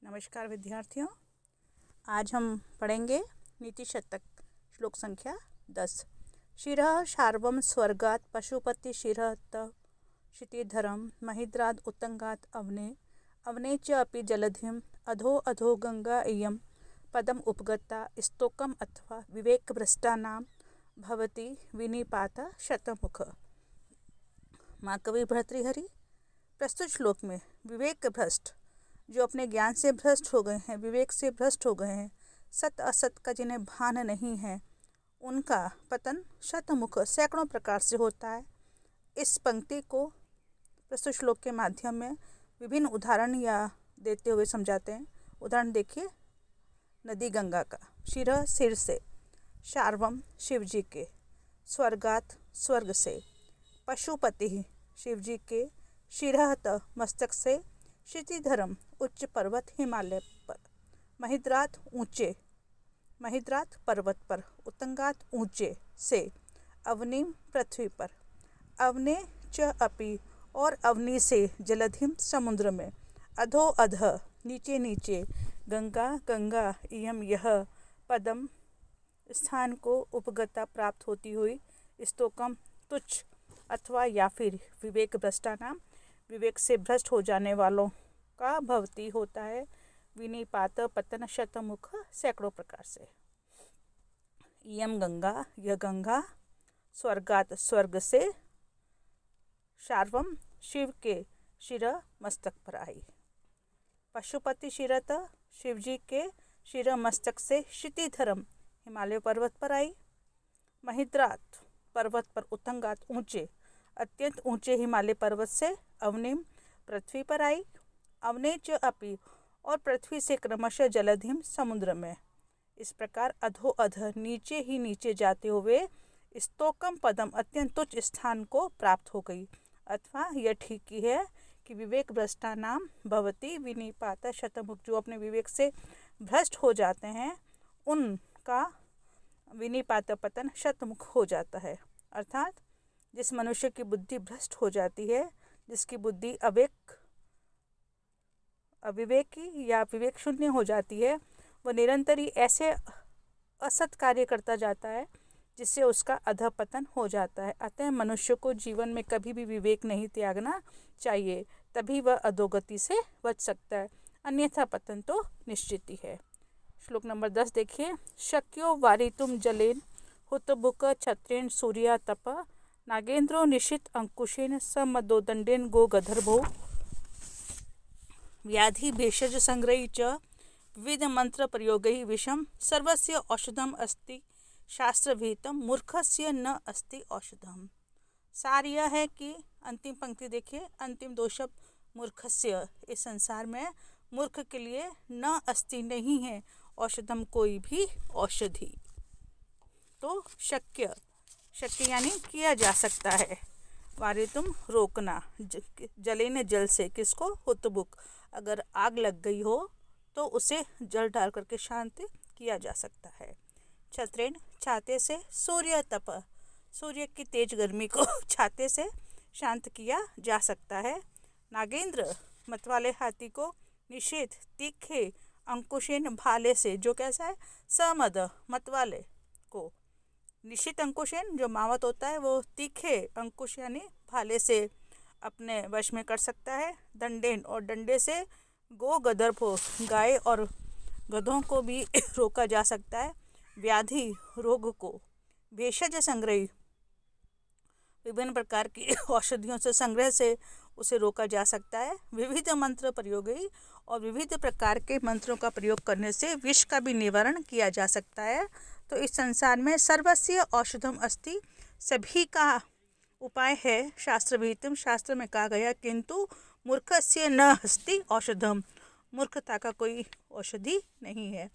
नमस्कार विद्यार्थियों, आज हम पढ़ेंगे नीति शतक श्लोक संख्या 10। शिरः शार्वं स्वर्गात् पशुपति शिरः त क्षितिधरं महिद्राद् उत्तंगात् अवने अवने च अपि जलधिं अधो अधो गंगा इयं पदम उपगता स्तोकम अथवा विवेकभ्रष्टानां भवति विनिपात शतमुख। माँ कवि भर्तृहरि प्रस्तुत श्लोक में विवेक भ्रष्ट, जो अपने ज्ञान से भ्रष्ट हो गए हैं, विवेक से भ्रष्ट हो गए हैं, सत असत का जिन्हें भान नहीं है, उनका पतन शतमुख सैकड़ों प्रकार से होता है। इस पंक्ति को प्रस्तुत श्लोक के माध्यम में विभिन्न उदाहरण या देते हुए समझाते हैं। उदाहरण देखिए, नदी गंगा का, शिरः सिर से, शार्वम शिव जी के, स्वर्गात स्वर्ग से, पशुपति शिव जी के, शिरः त मस्तक से, क्षितिधरम उच्च पर्वत हिमालय पर, महिद्रात ऊंचे, महिद्रात पर्वत पर, उत्तंगात ऊंचे से, अवनीम पृथ्वी पर, अवने च अपि और अवनी से, जलधिम समुद्र में, अधो अध नीचे नीचे, गंगा गंगा इयम यह, पदम स्थान को, उपगता प्राप्त होती हुई, स्तोकम तुच्छ अथवा या फिर, विवेक भ्रष्टानाम विवेक से भ्रष्ट हो जाने वालों का, भवती होता है, विनिपात पतन शतमुख सैकड़ों प्रकार से। इयम गंगा यह गंगा, स्वर्गात स्वर्ग से, शार्वम शिव के शिरः मस्तक पर आई, पशुपति शिरत शिव जी के शिरः मस्तक से, क्षितिधरम हिमालय पर्वत पर आई, महिद्रात पर्वत पर, उत्तंगात ऊंचे अत्यंत ऊंचे हिमालय पर्वत से, अवनिम पृथ्वी पर आई, अवने च अपि और पृथ्वी से क्रमशः, जलधिम समुद्र में। इस प्रकार अधो अध नीचे ही नीचे जाते हुए, स्तोकम पदम अत्यंत तुच्छ स्थान को प्राप्त हो गई। अथवा यह ठीक ही है कि विवेक भ्रष्टा नाम भवती विनिपात शतमुख, जो अपने विवेक से भ्रष्ट हो जाते हैं उनका विनिपात पतन शतमुख हो जाता है। अर्थात जिस मनुष्य की बुद्धि भ्रष्ट हो जाती है, जिसकी बुद्धि अविवेकी या विवेक शून्य हो जाती है, वह निरंतर ही ऐसे असत कार्य करता जाता है जिससे उसका अधःपतन हो जाता है। अतः मनुष्य को जीवन में कभी भी विवेक नहीं त्यागना चाहिए, तभी वह अधोगति से बच सकता है, अन्यथा पतन तो निश्चित ही है। श्लोक नंबर 10 देखिए, शक्यो वारितुम जलेन हुतबुक छत्रेण सूर्या तप नागेंद्रो निशित अंकुशेन समदोदंडेन गो गधर्भो व्याधि भेषज संग्रही च विविध मंत्र प्रयोगैः विषम सर्वस्य औषधम अस्ति शास्त्रविहितम मूर्खस्य न अस्ति औषधम। सार यह है कि, अंतिम पंक्ति देखिए, अंतिम दो शब्द मूर्खस्य, इस संसार में मूर्ख के लिए न अस्ति नहीं है औषधम कोई भी औषधि। तो शक्य यानी किया जा सकता है, वारितुम रोकना, जलेन जल से, किसको, हुतबुक, अगर आग लग गई हो तो उसे जल डाल करके शांत किया जा सकता है। छत्रेन छाते से, सूर्य तप, सूर्य की तेज गर्मी को छाते से शांत किया जा सकता है। नागेंद्र मतवाले हाथी को, निषेध तीखे अंकुशेन भाले से, जो कैसा है, समद मतवाले को, निशित अंकुशेन जो मावत होता है वो तीखे अंकुश यानी भाले से अपने वश में कर सकता है। दंडेन और डंडे से, गो गदर्भो गाय और गधों को भी रोका जा सकता है। व्याधि रोग को, भेषज संग्रही विभिन्न प्रकार की औषधियों से संग्रह से उसे रोका जा सकता है। विविध मंत्र प्रयोगी और विविध प्रकार के मंत्रों का प्रयोग करने से विष का भी निवारण किया जा सकता है। तो इस संसार में सर्वस्य औषधम अस्ति, सभी का उपाय है शास्त्र विहितम, शास्त्र में कहा गया, किंतु मूर्खस्य न अस्ति औषधम, मूर्खता का कोई औषधि नहीं है।